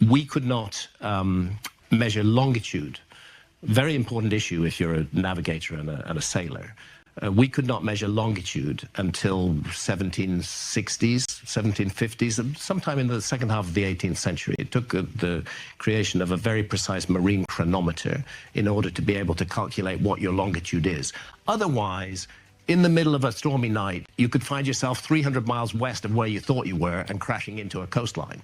we could not measure longitude. Very important issue if you're a navigator and a sailor. We could not measure longitude until 1760s, 1750s, sometime in the second half of the 18th century. It took the creation of a very precise marine chronometer in order to be able to calculate what your longitude is. Otherwise, in the middle of a stormy night, you could find yourself 300 miles west of where you thought you were and crashing into a coastline.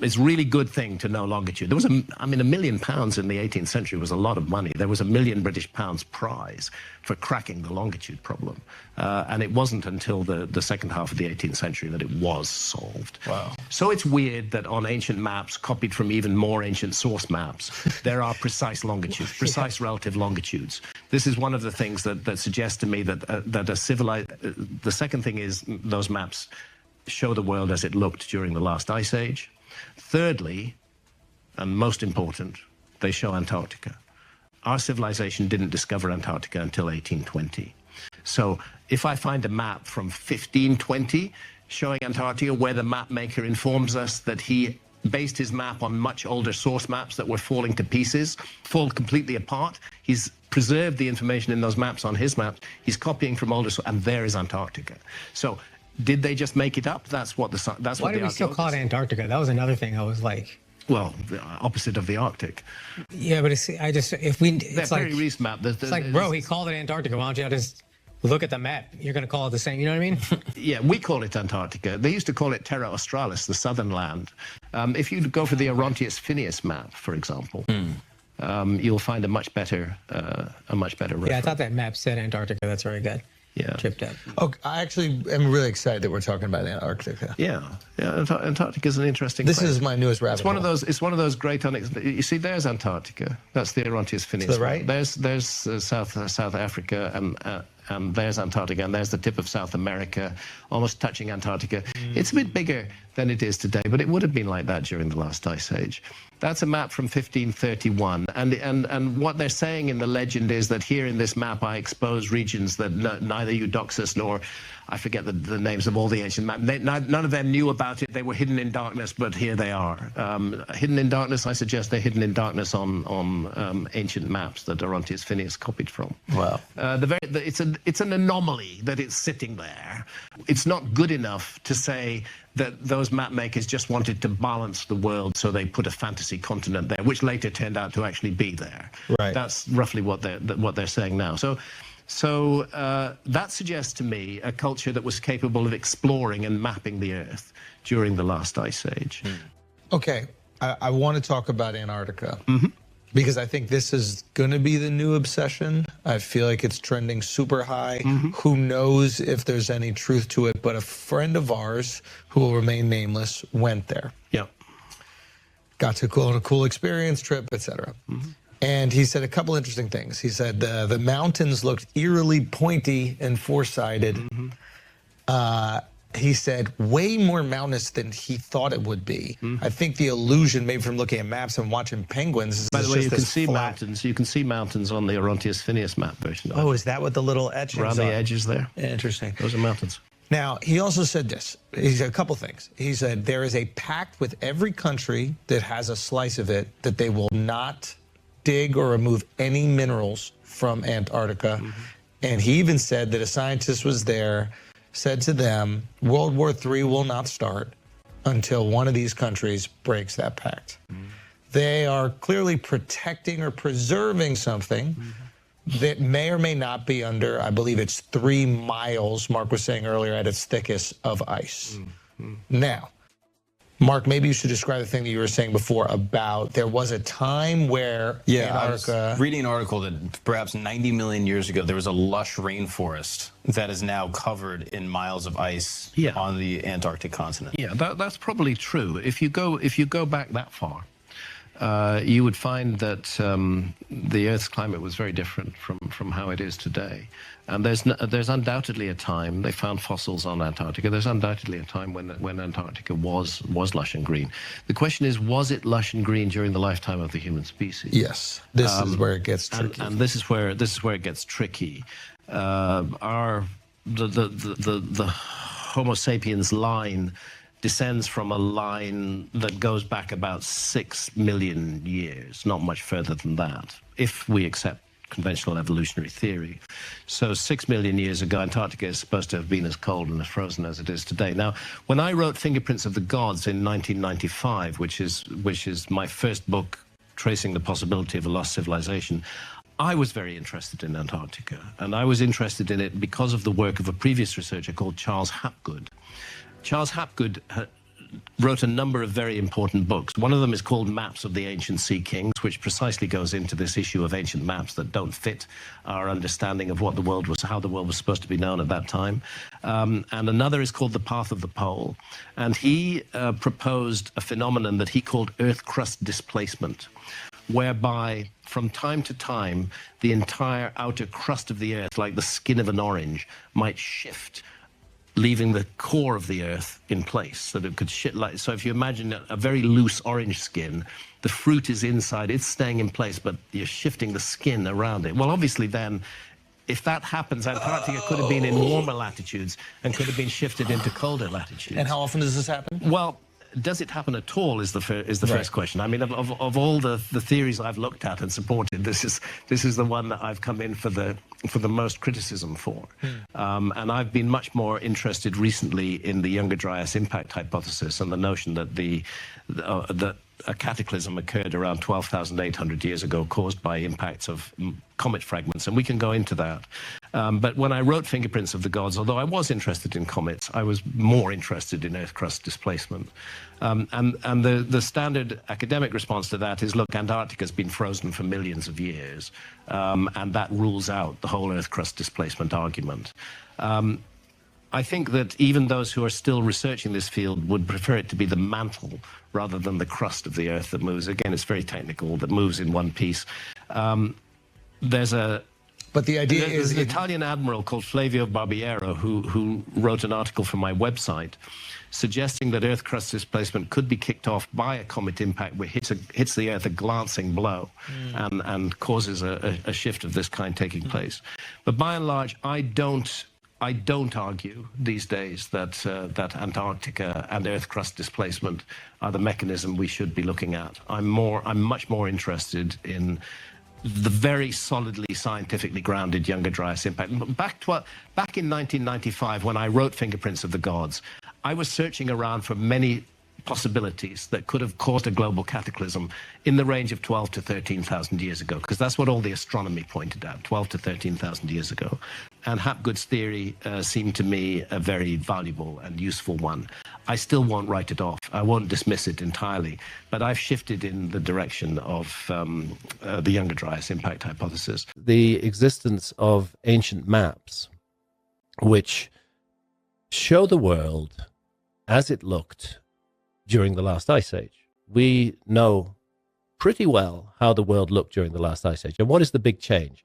It's a really good thing to know longitude. There was £1 million in the 18th century was a lot of money. There was £1 million British prize for cracking the longitude problem. And it wasn't until the second half of the 18th century that it was solved. Wow. So it's weird that on ancient maps, copied from even more ancient source maps, there are precise longitudes, precise relative longitudes. This is one of the things that suggests to me that a civilized... the second thing is those maps show the world as it looked during the last ice age. Thirdly, and most important, they show Antarctica. Our civilization didn't discover Antarctica until 1820. So if I find a map from 1520 showing Antarctica where the map maker informs us that he based his map on much older source maps that were falling to pieces, fall completely apart, he's preserved the information in those maps on his maps, he's copying from older, and there is Antarctica. So did they just make it up? That's what the Why do we still call it Antarctica? That was another thing I was like... Well, the opposite of the Arctic. Yeah, but it's very recent map. It's like, bro, he called it Antarctica. Why don't you just look at the map? You're going to call it the same. You know what I mean? Yeah, we call it Antarctica. They used to call it Terra Australis, the southern land. If you go for the Orontius Phineas map, for example, you'll find a much better reference. Yeah, I thought that map said Antarctica. That's where I got tripped up. Oh, I actually am really excited that we're talking about Antarctica. Yeah, Antarctica is an interesting place. This is my newest rabbit hole. It's one of those great... You see, there's Antarctica. That's the Orontius Phineas. To the right? There's South Africa, and there's Antarctica, and there's the tip of South America, almost touching Antarctica. It's a bit bigger than it is today, but it would have been like that during the last ice age. That's a map from 1531, and what they're saying in the legend is that here in this map I expose regions that neither Eudoxus nor, I forget the names of all the ancient maps, none of them knew about it. They were hidden in darkness, but here they are. Hidden in darkness, I suggest they're hidden in darkness on ancient maps that Orontius Phineas copied from. Wow. It's an anomaly that it's sitting there. It's not good enough to say that those map makers just wanted to balance the world, so they put a fantasy continent there, which later turned out to actually be there. Right. That's roughly what they're saying now. So that suggests to me a culture that was capable of exploring and mapping the Earth during the last ice age. Okay, I want to talk about Antarctica. Because I think this is going to be the new obsession. I feel like it's trending super high. Who knows if there's any truth to it, but a friend of ours, who will remain nameless, went there. Yeah. Got to go on a cool experience, trip, etc. And he said a couple interesting things. He said the mountains looked eerily pointy and four-sided. He said way more mountainous than he thought it would be. I think the illusion, maybe from looking at maps and watching penguins, is by the way, you can see flat mountains. You can see mountains on the Orontius Phineas map version. Oh, is that what the little etchings around the edges there? Interesting. Those are mountains. Now, he also said this. He said a couple things. He said there is a pact with every country that has a slice of it that they will not dig or remove any minerals from Antarctica. And he even said that a scientist was there, said to them, World War III will not start until one of these countries breaks that pact. They are clearly protecting or preserving something that may or may not be under, I believe it's 3 miles, Mark was saying earlier, at its thickest of ice. Now, Mark, maybe you should describe the thing that you were saying before about there was a time where Antarctica... I was reading an article that perhaps 90 million years ago, there was a lush rainforest that is now covered in miles of ice on the Antarctic continent. Yeah, that's probably true. If you go back that far, you would find that the Earth's climate was very different from how it is today. And there's undoubtedly a time, they found fossils on Antarctica, there's undoubtedly a time when Antarctica was lush and green. The question is, was it lush and green during the lifetime of the human species? Yes, this is where it gets tricky. And this is where it gets tricky. The Homo sapiens line descends from a line that goes back about 6 million years, not much further than that, if we accept conventional evolutionary theory. So 6 million years ago, Antarctica is supposed to have been as cold and as frozen as it is today. Now, when I wrote Fingerprints of the Gods in 1995, which is my first book tracing the possibility of a lost civilization, I was very interested in Antarctica, and I was interested in it because of the work of a previous researcher called Charles Hapgood. Charles Hapgood wrote a number of very important books. One of them is called Maps of the Ancient Sea Kings, which precisely goes into this issue of ancient maps that don't fit our understanding of what the world was, how the world was supposed to be known at that time. And another is called The Path of the Pole. And he proposed a phenomenon that he called Earth crust displacement, whereby from time to time, the entire outer crust of the Earth, like the skin of an orange, might shift, leaving the core of the Earth in place, so that it could shift like. So if you imagine a very loose orange skin, the fruit is inside, it's staying in place, but you're shifting the skin around it. Well, obviously then, if that happens, Antarctica could have been in warmer latitudes and could have been shifted into colder latitudes. And how often does this happen? Well, does it happen at all is the first question. I mean, of all the theories I've looked at and supported, this is the one that I've come in for the most criticism for. And I've been much more interested recently in the Younger Dryas impact hypothesis and the notion that that a cataclysm occurred around 12,800 years ago caused by impacts of comet fragments, and we can go into that. But when I wrote Fingerprints of the Gods, although I was interested in comets, I was more interested in Earth crust displacement. And the standard academic response to that is, look, Antarctica's been frozen for millions of years, and that rules out the whole Earth crust displacement argument. I think that even those who are still researching this field would prefer it to be the mantle rather than the crust of the Earth that moves. Again, it's very technical, that moves in one piece. But the idea is an Italian admiral called Flavio Barbiero who wrote an article for my website suggesting that Earth crust displacement could be kicked off by a comet impact where it hits the Earth a glancing blow and causes a shift of this kind taking place. But by and large, I don't argue these days that Antarctica and Earth crust displacement are the mechanism we should be looking at. I'm much more interested in the very solidly scientifically grounded Younger Dryas impact. Back in 1995, when I wrote Fingerprints of the Gods, I was searching around for many possibilities that could have caused a global cataclysm in the range of 12 to 13,000 years ago, because that's what all the astronomy pointed out, 12 to 13,000 years ago. And Hapgood's theory seemed to me a very valuable and useful one. I still won't write it off. I won't dismiss it entirely, but I've shifted in the direction of the Younger Dryas impact hypothesis. The existence of ancient maps which show the world as it looked during the last ice age. We know pretty well how the world looked during the last ice age. And what is the big change?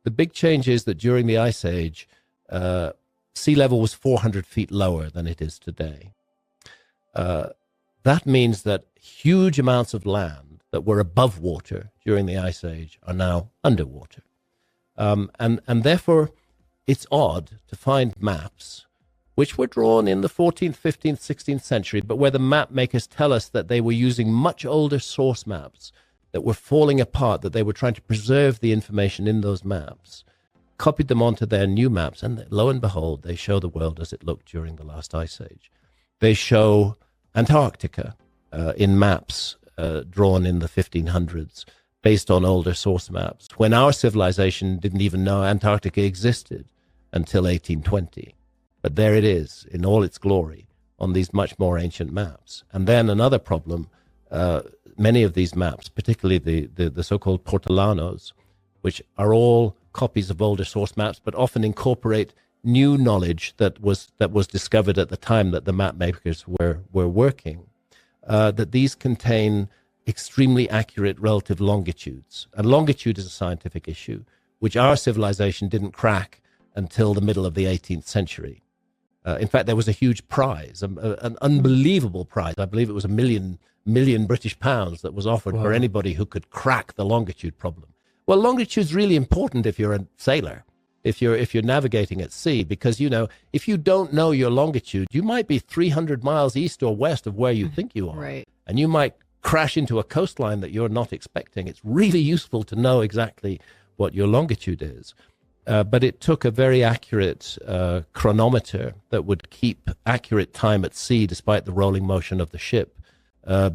The big change is that during the ice age, sea level was 400 feet lower than it is today. That means that huge amounts of land that were above water during the ice age are now underwater. And therefore, it's odd to find maps which were drawn in the 14th, 15th, 16th century, but where the map makers tell us that they were using much older source maps that were falling apart, that they were trying to preserve the information in those maps, copied them onto their new maps, and lo and behold, they show the world as it looked during the last ice age. They show Antarctica in maps drawn in the 1500s, based on older source maps, when our civilization didn't even know Antarctica existed until 1820. But there it is in all its glory on these much more ancient maps. And then another problem, many of these maps, particularly the so-called portolanos, which are all copies of older source maps, but often incorporate new knowledge that was discovered at the time that the map makers were working, that these contain extremely accurate relative longitudes. And longitude is a scientific issue, which our civilization didn't crack until the middle of the 18th century. In fact, there was a huge prize, an unbelievable prize. I believe it was $1 million British pounds that was offered for anybody who could crack the longitude problem. Well, longitude's really important if you're a sailor. if you're navigating at sea, because, you know, if you don't know your longitude, you might be 300 miles east or west of where you think you are. Right. And you might crash into a coastline that you're not expecting. It's really useful to know exactly what your longitude is. But it took a very accurate chronometer that would keep accurate time at sea despite the rolling motion of the ship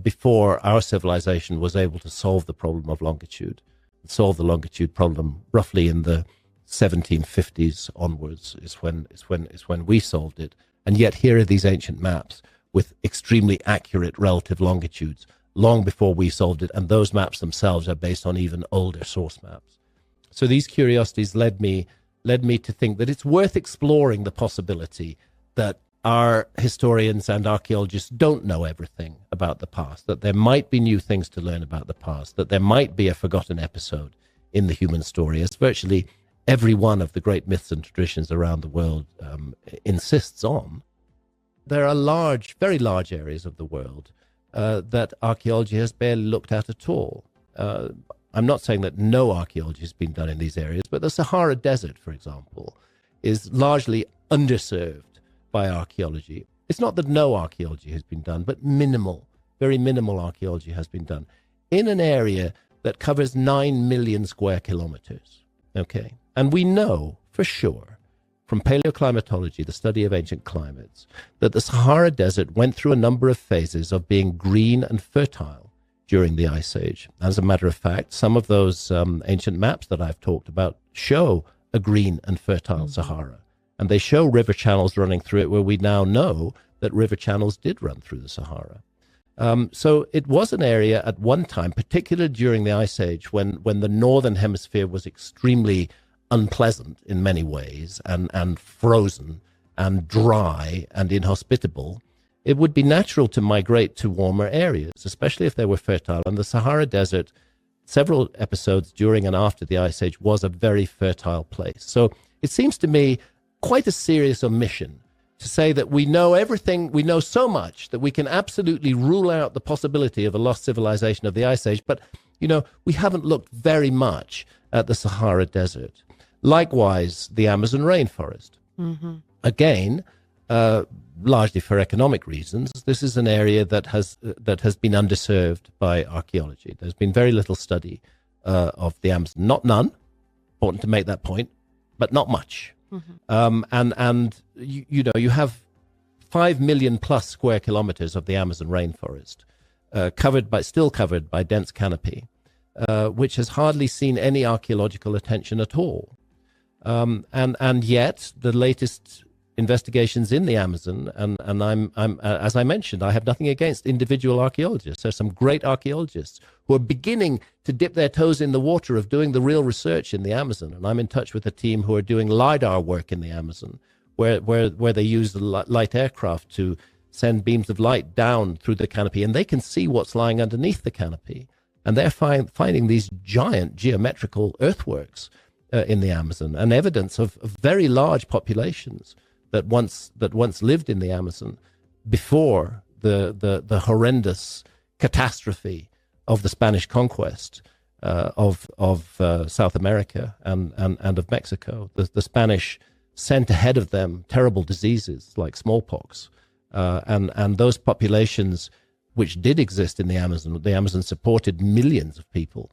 before our civilization was able to solve the problem of longitude. Solve the longitude problem roughly in the 1750s onwards is when we solved it. And yet here are these ancient maps with extremely accurate relative longitudes long before we solved it, and those maps themselves are based on even older source maps. So these curiosities led me to think that it's worth exploring the possibility that our historians and archaeologists don't know everything about the past, that there might be new things to learn about the past, that there might be a forgotten episode in the human story, as virtually every one of the great myths and traditions around the world insists on. There are large, very large areas of the world that archaeology has barely looked at all. I'm not saying that no archaeology has been done in these areas, but the Sahara Desert, for example, is largely underserved by archaeology. It's not that no archaeology has been done, but minimal, very minimal archaeology has been done in an area that covers 9 million square kilometers. Okay. And we know for sure from paleoclimatology, the study of ancient climates, that the Sahara Desert went through a number of phases of being green and fertile during the Ice Age. As a matter of fact, some of those ancient maps that I've talked about show a green and fertile Sahara. And they show river channels running through it where we now know that river channels did run through the Sahara. So it was an area at one time, particularly during the Ice Age, when the northern hemisphere was extremely unpleasant in many ways and frozen and dry and inhospitable. It would be natural to migrate to warmer areas, especially if they were fertile. And the Sahara Desert, several episodes during and after the Ice Age, was a very fertile place. So it seems to me quite a serious omission to say that we know everything, we know so much that we can absolutely rule out the possibility of a lost civilization of the Ice Age, but, you know, we haven't looked very much at the Sahara Desert. Likewise, the Amazon rainforest. Again, largely for economic reasons, this is an area that has been underserved by archaeology. There's been very little study of the Amazon. Not none, important to make that point, but not much. And you have 5 million plus square kilometers of the Amazon rainforest, still covered by dense canopy, which has hardly seen any archaeological attention at all. And yet the latest investigations in the Amazon, and I'm as I mentioned, I have nothing against individual archaeologists. There's some great archaeologists who are beginning to dip their toes in the water of doing the real research in the Amazon. And I'm in touch with a team who are doing LiDAR work in the Amazon, where they use the light aircraft to send beams of light down through the canopy, and they can see what's lying underneath the canopy. And they're finding these giant geometrical earthworks in the Amazon, and evidence of very large populations that once lived in the Amazon before the horrendous catastrophe of the Spanish conquest of South America and of Mexico. The Spanish sent ahead of them terrible diseases like smallpox, and those populations which did exist in the Amazon supported millions of people.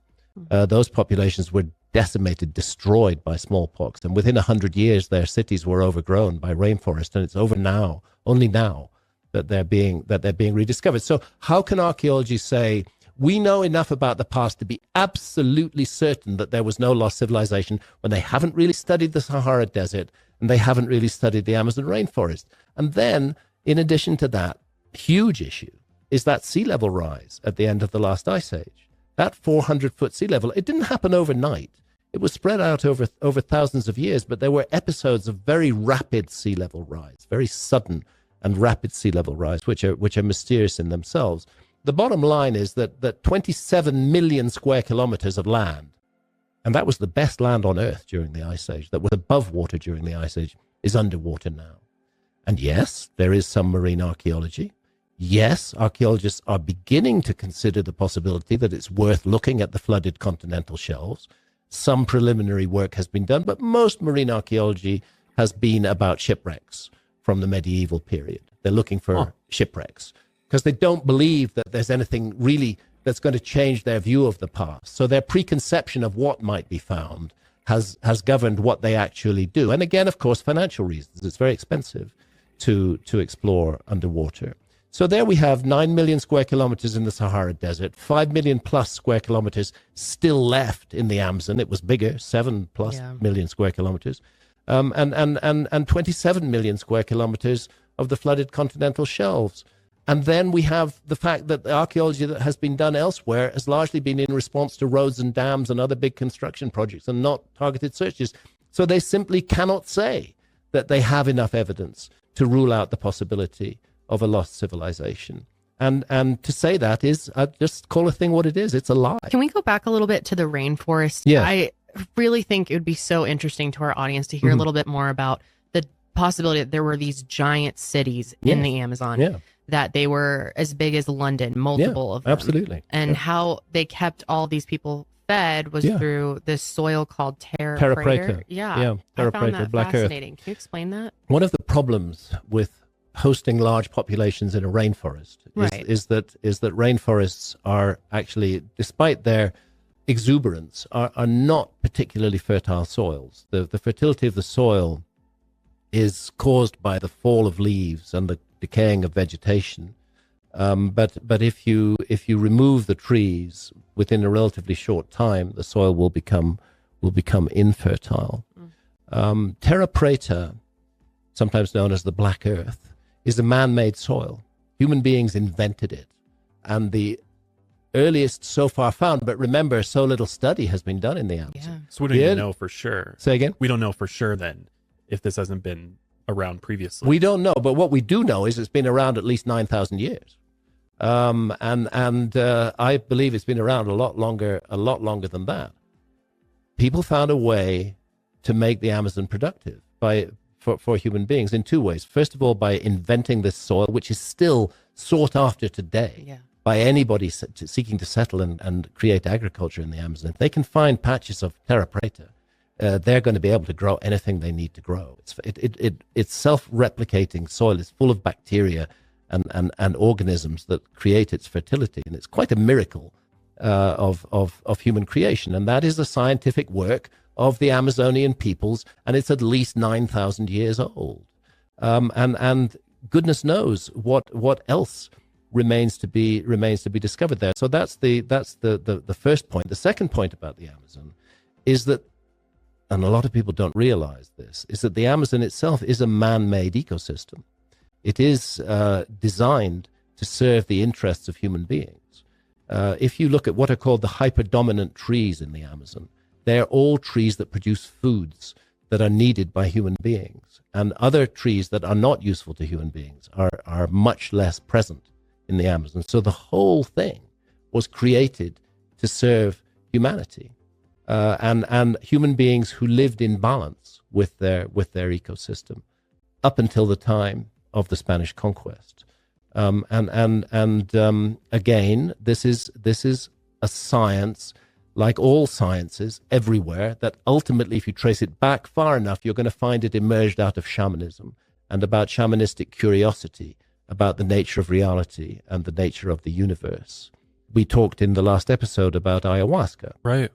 Those populations were decimated, destroyed by smallpox, and within 100 years their cities were overgrown by rainforest, and it's only now that they're being rediscovered. So how can archaeology say we know enough about the past to be absolutely certain that there was no lost civilization when they haven't really studied the Sahara Desert and they haven't really studied the Amazon rainforest? And then, in addition to that, huge issue is that sea level rise at the end of the last ice age. That 400-foot sea level, it didn't happen overnight. It was spread out over thousands of years, but there were episodes of very rapid sea level rise, very sudden and rapid sea level rise, which are mysterious in themselves. The bottom line is that 27 million square kilometers of land, and that was the best land on Earth during the Ice Age, that was above water during the Ice Age, is underwater now. And yes, there is some marine archaeology. Yes, archaeologists are beginning to consider the possibility that it's worth looking at the flooded continental shelves. some preliminary work has been done, but most marine archaeology has been about shipwrecks from the medieval period. They're looking for shipwrecks because they don't believe that there's anything really that's going to change their view of the past. So their preconception of what might be found has governed what they actually do. And again, of course, financial reasons. It's very expensive to explore underwater. So there we have 9 million square kilometers in the Sahara Desert, 5 million plus square kilometers still left in the Amazon. It was bigger, 7 plus million square kilometers, and 27 million square kilometers of the flooded continental shelves. And then we have the fact that the archaeology that has been done elsewhere has largely been in response to roads and dams and other big construction projects and not targeted searches. So they simply cannot say that they have enough evidence to rule out the possibility of a lost civilization. And to say that is, just call a thing what it is. It's a lie. Can we go back a little bit to the rainforest? Yeah. I really think it would be so interesting to our audience to hear a little bit more about the possibility that there were these giant cities in the Amazon, that they were as big as London, multiple of them. Absolutely. And how they kept all these people fed was through this soil called terra preta. Yeah, I terra found preta, that Black Earth. fascinating. Can you explain that? One of the problems with hosting large populations in a rainforest is that rainforests are actually, despite their exuberance, are not particularly fertile soils. The fertility of the soil is caused by the fall of leaves and the decaying of vegetation. But if you remove the trees within a relatively short time, the soil will become infertile. Terra preta, sometimes known as the Black Earth, is a man-made soil. Human beings invented it, and the earliest so far found. But remember, so little study has been done in the Amazon. Yeah. So we don't even know for sure. Say again? We don't know for sure then if this hasn't been around previously. We don't know, but what we do know is it's been around at least 9,000 years. And I believe it's been around a lot longer than that. People found a way to make the Amazon productive for human beings in two ways. First of all, by inventing this soil, which is still sought after today by anybody seeking to settle and create agriculture in the Amazon. If they can find patches of terra preta, they're going to be able to grow anything they need to grow. It's self-replicating soil. It's full of bacteria and organisms that create its fertility, and it's quite a miracle of human creation. And that is the scientific work of the Amazonian peoples, and it's at least 9,000 years old. And goodness knows what else remains to be discovered there. So that's the first point. The second point about the Amazon is that, and a lot of people don't realize this, is that the Amazon itself is a man-made ecosystem. It is designed to serve the interests of human beings. If you look at what are called the hyperdominant trees in the Amazon, they're all trees that produce foods that are needed by human beings. And other trees that are not useful to human beings are much less present in the Amazon. So the whole thing was created to serve humanity and human beings who lived in balance with their ecosystem up until the time of the Spanish conquest. Again, this is a science, like all sciences everywhere, that ultimately, if you trace it back far enough, you're going to find it emerged out of shamanism and about shamanistic curiosity about the nature of reality and the nature of the universe. We talked in the last episode about ayahuasca. Right.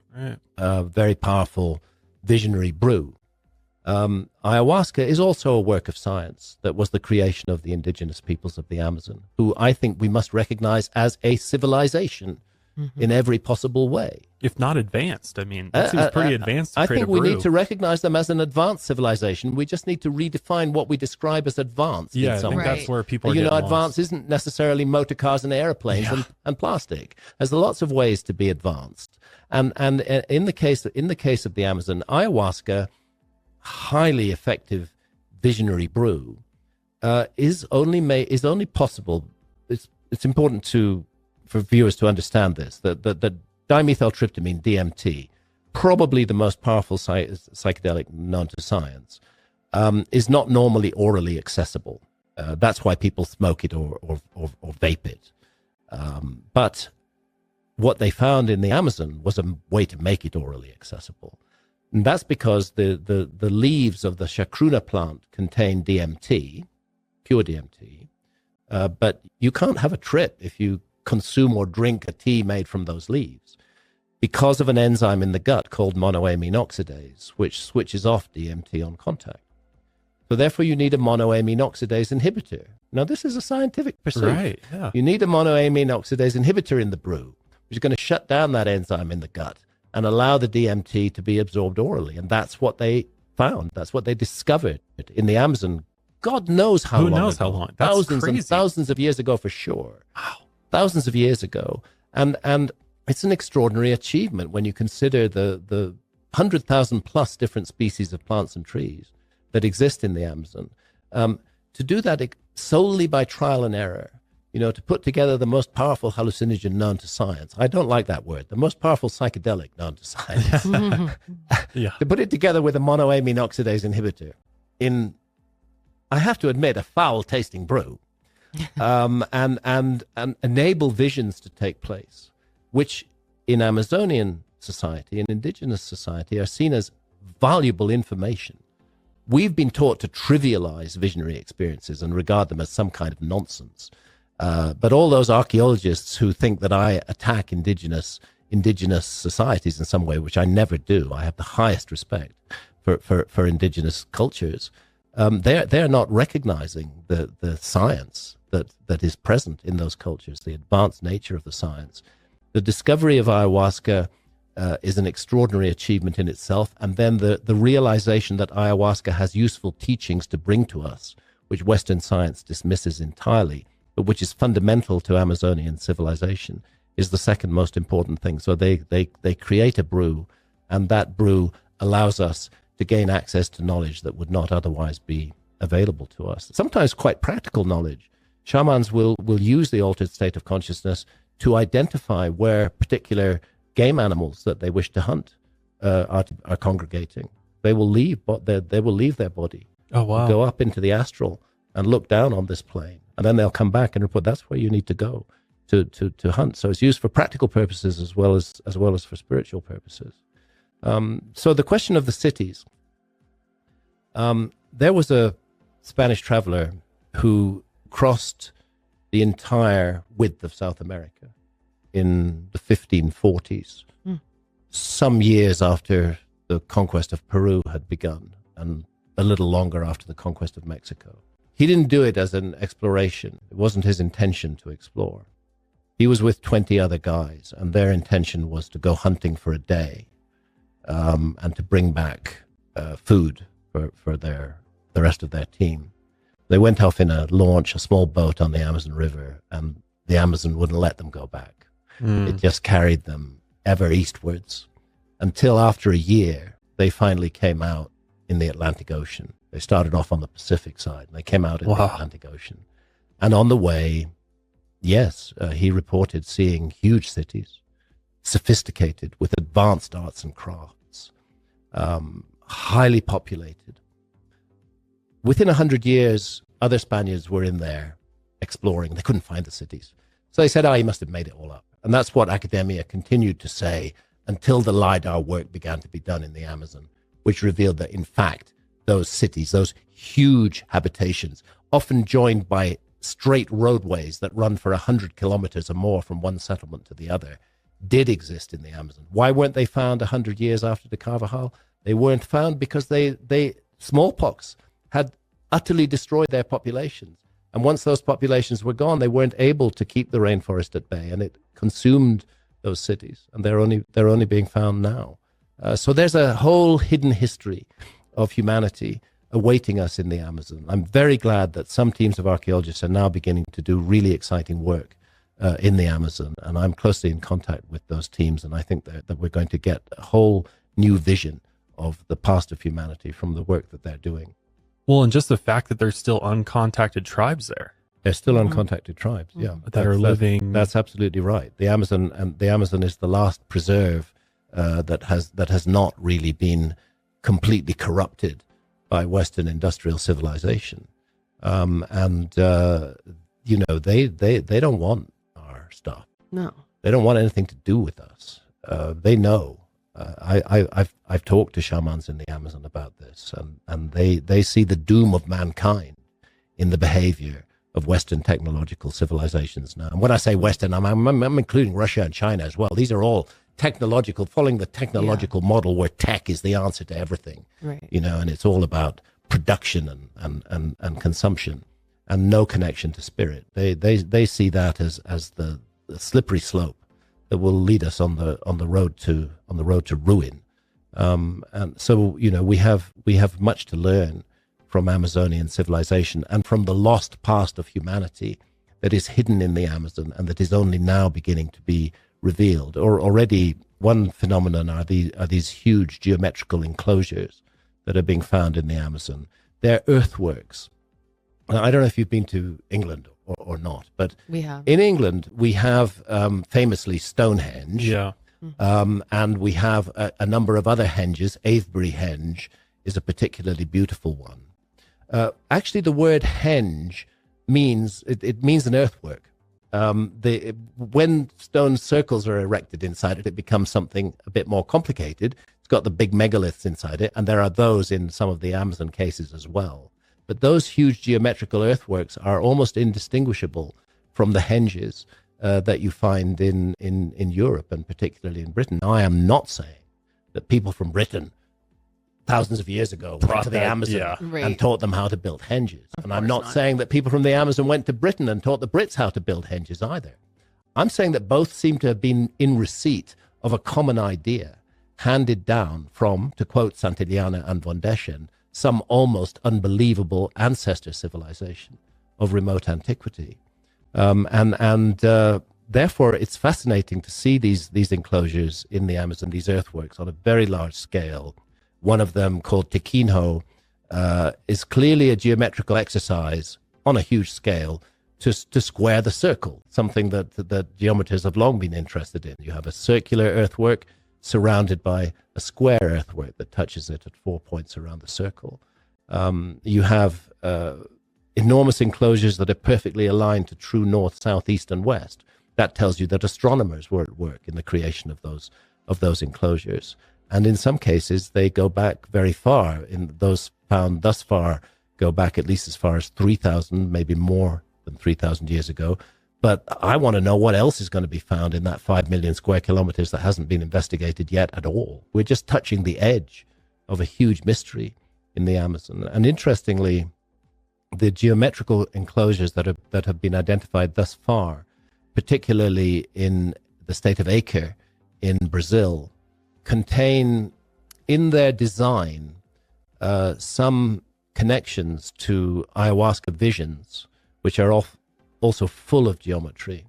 A very powerful visionary brew. Ayahuasca is also a work of science that was the creation of the indigenous peoples of the Amazon, who I think we must recognize as a civilization in every possible way. If not advanced. I mean, that seems pretty advanced to I create think a we brew. need to recognize them as an advanced civilization. We just need to redefine what we describe as advanced. Yeah, in I some think way. that's where people are You know, getting advanced lost. isn't necessarily motor cars and airplanes and plastic. There's lots of ways to be advanced. And in the case of the Amazon, ayahuasca, highly effective visionary brew, is only possible. It's important for viewers to understand this, that dimethyltryptamine, DMT, probably the most powerful psychedelic known to science, is not normally orally accessible. That's why people smoke it or vape it. But what they found in the Amazon was a way to make it orally accessible. And that's because the leaves of the chacruna plant contain DMT, pure DMT, but you can't have a trip if you consume or drink a tea made from those leaves because of an enzyme in the gut called monoamine oxidase, which switches off DMT on contact. So therefore, you need a monoamine oxidase inhibitor. Now, this is a scientific pursuit. Right, yeah. You need a monoamine oxidase inhibitor in the brew, which is going to shut down that enzyme in the gut and allow the DMT to be absorbed orally. And that's what they found. That's what they discovered in the Amazon. God knows how long. Who knows ago. how long? That's thousands crazy. and thousands of years ago for sure. Wow. Thousands of years ago. And it's an extraordinary achievement when you consider the 100,000 plus different species of plants and trees that exist in the Amazon. To do that solely by trial and error, to put together the most powerful hallucinogen known to science. I don't like that word. The most powerful psychedelic known to science. Yeah. To put it together with a monoamine oxidase inhibitor in, I have to admit, a foul-tasting brew, and enable visions to take place, which in Amazonian society and indigenous society are seen as valuable information. We've been taught to trivialize visionary experiences and regard them as some kind of nonsense. But all those archaeologists who think that I attack indigenous societies in some way, which I never do, I have the highest respect for indigenous cultures. They're not recognizing the science that is present in those cultures, the advanced nature of the science. The discovery of ayahuasca is an extraordinary achievement in itself, and then the realization that ayahuasca has useful teachings to bring to us, which Western science dismisses entirely, but which is fundamental to Amazonian civilization, is the second most important thing. So they create a brew, and that brew allows us to gain access to knowledge that would not otherwise be available to us. Sometimes quite practical knowledge. Shamans will use the altered state of consciousness to identify where particular game animals that they wish to hunt are congregating. They will leave their body. Oh, wow. Go up into the astral and look down on this plane, and then they'll come back and report that's where you need to go to hunt. So it's used for practical purposes as well as for spiritual purposes. So the question of the cities, there was a Spanish traveler who crossed the entire width of South America in the 1540s, some years after the conquest of Peru had begun, and a little longer after the conquest of Mexico. He didn't do it as an exploration. It wasn't his intention to explore. He was with 20 other guys, and their intention was to go hunting for a day, and to bring back food for the rest of their team. They went off in a launch, a small boat on the Amazon River, and the Amazon wouldn't let them go back. It just carried them ever eastwards until after a year, they finally came out in the Atlantic Ocean. They started off on the Pacific side, and they came out in the Atlantic Ocean. And on the way, yes, he reported seeing huge cities, sophisticated, with advanced arts and crafts, highly populated. Within 100 years, other Spaniards were in there exploring. They couldn't find the cities. So they said, he must have made it all up. And that's what academia continued to say until the LiDAR work began to be done in the Amazon, which revealed that, in fact, those cities, those huge habitations, often joined by straight roadways that run for 100 kilometers or more from one settlement to the other, did exist in the Amazon. Why weren't they found 100 years after the Carvajal? They weren't found because smallpox had utterly destroyed their populations. And once those populations were gone, they weren't able to keep the rainforest at bay, and it consumed those cities. And they're only being found now. So there's a whole hidden history of humanity awaiting us in the Amazon. I'm very glad that some teams of archaeologists are now beginning to do really exciting work in the Amazon, and I'm closely in contact with those teams, and I think that we're going to get a whole new vision of the past of humanity from the work that they're doing. Well, and just the fact that there's still uncontacted tribes there. They're still uncontacted tribes, yeah. That are living. That's absolutely right. The Amazon is the last preserve that has not really been completely corrupted by Western industrial civilization, they don't want our stuff. No. They don't want anything to do with us. They know. I've talked to shamans in the Amazon about this, and they see the doom of mankind in the behavior of Western technological civilizations now. And when I say Western, I'm including Russia and China as well. These are all technological, following the technological model where tech is the answer to everything, right? And it's all about production and consumption, and no connection to spirit. They see that as the slippery slope that will lead us on the road to ruin. And so we have much to learn from Amazonian civilization and from the lost past of humanity that is hidden in the Amazon and that is only now beginning to be revealed. Or already one phenomenon are these huge geometrical enclosures that are being found in the Amazon. They're earthworks. Now, I don't know if you've been to England or not, but we have. In England we have famously Stonehenge. Yeah. And we have a number of other henges. Avebury Henge is a particularly beautiful one. Actually, the word henge means an earthwork. When stone circles are erected inside it, it becomes something a bit more complicated. It's got the big megaliths inside it, and there are those in some of the Amazon cases as well. But those huge geometrical earthworks are almost indistinguishable from the henges that you find in Europe and particularly in Britain. Now, I am not saying that people from Britain thousands of years ago went to the Amazon and taught them how to build henges. And I'm not saying that people from the Amazon went to Britain and taught the Brits how to build henges either. I'm saying that both seem to have been in receipt of a common idea handed down from, to quote Santillana and von Deschen, some almost unbelievable ancestor civilization of remote antiquity. Therefore, it's fascinating to see these enclosures in the Amazon, these earthworks on a very large scale. One of them, called Tequinho, is clearly a geometrical exercise on a huge scale to square the circle, something that geometers have long been interested in. You have a circular earthwork surrounded by a square earthwork that touches it at 4 points around the circle. You have enormous enclosures that are perfectly aligned to true north, south, east, and west. That tells you that astronomers were at work in the creation of those enclosures. And in some cases, they go back very far. In those found thus far, go back at least as far as 3,000, maybe more than 3,000 years ago. But I want to know what else is going to be found in that 5 million square kilometers that hasn't been investigated yet at all. We're just touching the edge of a huge mystery in the Amazon. And interestingly, the geometrical enclosures that have been identified thus far, particularly in the state of Acre in Brazil, contain in their design some connections to ayahuasca visions, which are also full of geometry,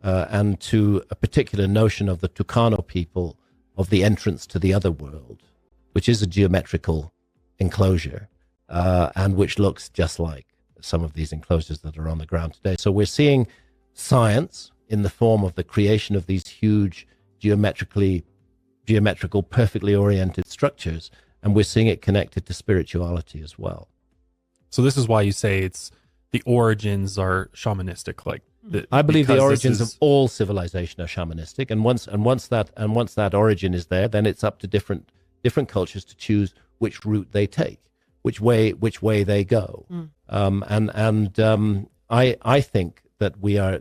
and to a particular notion of the Tucano people of the entrance to the other world, which is a geometrical enclosure, and which looks just like some of these enclosures that are on the ground today. So we're seeing science in the form of the creation of these huge geometrical, perfectly oriented structures, and we're seeing it connected to spirituality as well. So this is why you say it's the origins are shamanistic. I believe the origins of all civilization are shamanistic, and once that origin is there, then it's up to different cultures to choose which route they take, which way they go. I think that we are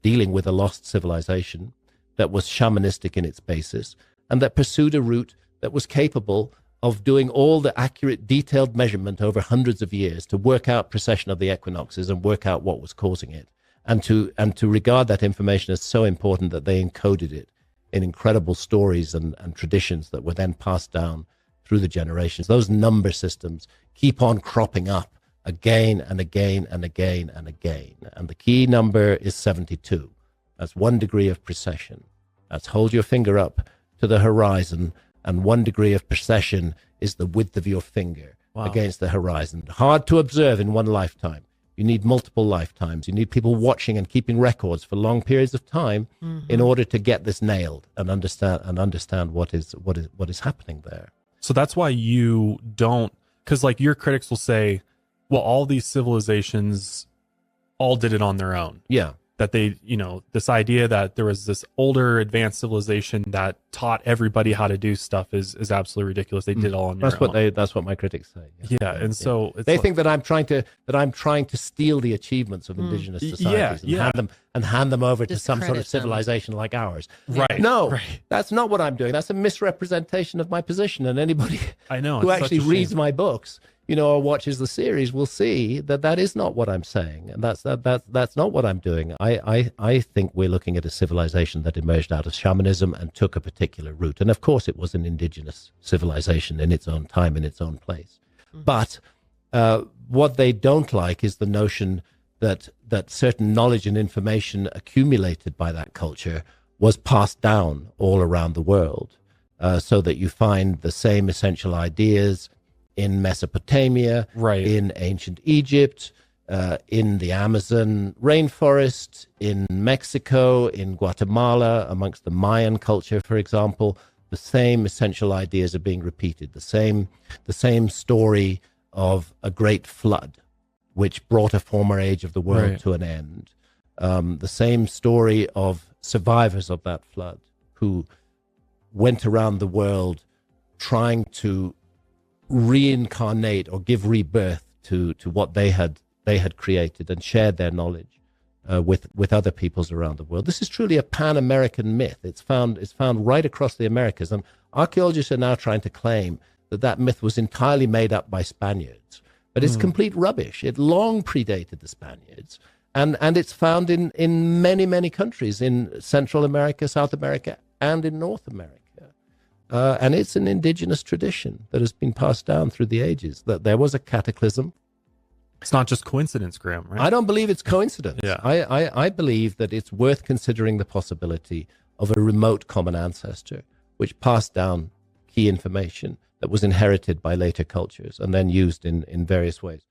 dealing with a lost civilization that was shamanistic in its basis, and that pursued a route that was capable of doing all the accurate, detailed measurement over hundreds of years to work out precession of the equinoxes and work out what was causing it, and to regard that information as so important that they encoded it in incredible stories and traditions that were then passed down through the generations. Those number systems keep on cropping up again and again and again and again. And the key number is 72. That's 1 degree of precession. That's hold your finger up to the horizon, and 1 degree of precession is the width of your finger against the horizon. Hard to observe in one lifetime. You need multiple lifetimes. You need people watching and keeping records for long periods of time in order to get this nailed and understand what is happening there. So that's why you don't, because like your critics will say, well, all these civilizations all did it on their own. Yeah. that they, this idea that there was this older advanced civilization that taught everybody how to do stuff is absolutely ridiculous. They did it all on their own. That's what my critics say. Yeah, and so they think that I'm trying to steal the achievements of indigenous societies and hand them over to some sort of civilization like ours. Right. No, that's not what I'm doing. That's a misrepresentation of my position. And anybody who actually reads my books, or watches the series will see that is not what I'm saying, and that's not what I'm doing. I think we're looking at a civilization that emerged out of shamanism and took a particular route, and of course it was an indigenous civilization in its own time, in its own place. But what they don't like is the notion that certain knowledge and information accumulated by that culture was passed down all around the world, so that you find the same essential ideas in Mesopotamia, in ancient Egypt, in the Amazon rainforest, in Mexico, in Guatemala, amongst the Mayan culture, for example. The same essential ideas are being repeated. The same story of a great flood, which brought a former age of the world to an end. The same story of survivors of that flood who went around the world trying to reincarnate or give rebirth to what they had created and shared their knowledge with other peoples around the world. This is truly a pan-American myth. It's found right across the Americas, and archaeologists are now trying to claim that myth was entirely made up by Spaniards, but it's complete rubbish. It long predated the Spaniards, and it's found in many countries in Central America, South America, and in North America. And it's an indigenous tradition that has been passed down through the ages, that there was a cataclysm. It's not just coincidence, Graham, right? I don't believe it's coincidence. Yeah. I believe that it's worth considering the possibility of a remote common ancestor, which passed down key information that was inherited by later cultures and then used in various ways.